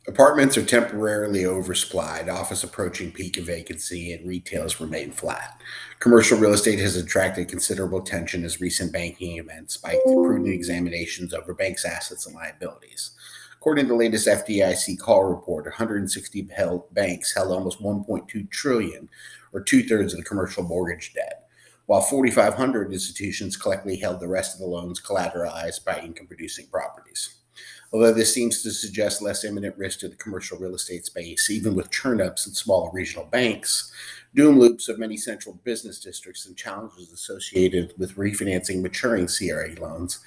Apartments are temporarily oversupplied, office approaching peak of vacancy, and retails remain flat. Commercial real estate has attracted considerable attention as recent banking events spiked prudent examinations over banks' assets and liabilities. According to the latest FDIC call report, 160 banks held almost 1.2 trillion, or two-thirds of the commercial mortgage debt, while 4,500 institutions collectively held the rest of the loans collateralized by income-producing properties. Although this seems to suggest less imminent risk to the commercial real estate space, even with churn-ups in smaller regional banks, doom loops of many central business districts and challenges associated with refinancing maturing CRE loans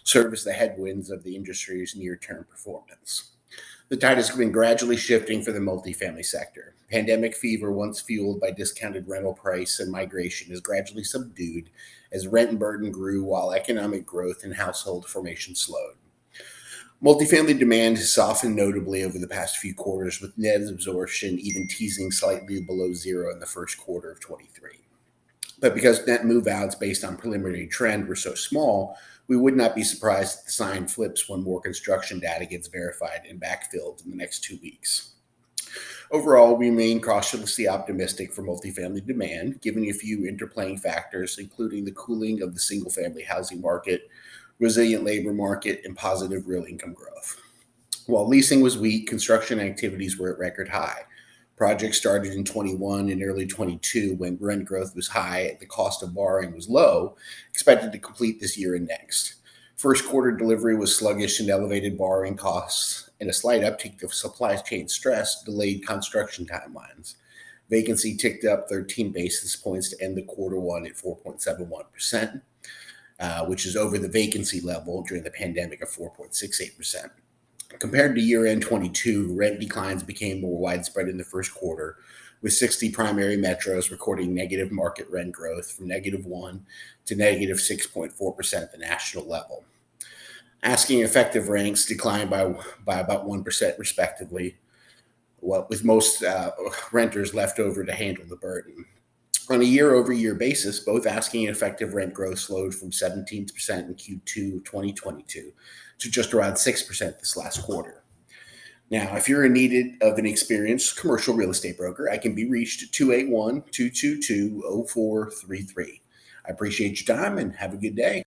serve as the headwinds of the industry's near-term performance. The tide has been gradually shifting for the multifamily sector. Pandemic fever, once fueled by discounted rental price and migration, is gradually subdued as rent burden grew while economic growth and household formation slowed. Multifamily demand has softened notably over the past few quarters, with net absorption even teasing slightly below zero in the first quarter of 23. But because net move outs based on preliminary trend were so small, we would not be surprised if the sign flips when more construction data gets verified and backfilled in the next 2 weeks. Overall, we remain cautiously optimistic for multifamily demand, given a few interplaying factors, including the cooling of the single family housing market, resilient labor market, and positive real income growth. While leasing was weak, construction activities were at record high. Projects started in 21 and early 22 when rent growth was high, the cost of borrowing was low, expected to complete this year and next. First quarter delivery was sluggish and elevated borrowing costs, and a slight uptick of supply chain stress delayed construction timelines. Vacancy ticked up 13 basis points to end the quarter one at 4.71%, which is over the vacancy level during the pandemic of 4.68%. Compared to year-end 22, rent declines became more widespread in the first quarter, with 60 primary metros recording negative market rent growth from -1 to -6.4% at the national level. Asking effective rents declined by about 1% respectively, with most renters left over to handle the burden. On a year-over-year basis, both asking and effective rent growth slowed from 17% in Q2 2022 to just around 6% this last quarter. Now, if you're in need of an experienced commercial real estate broker, I can be reached at 281-222-0433. I appreciate your time and have a good day.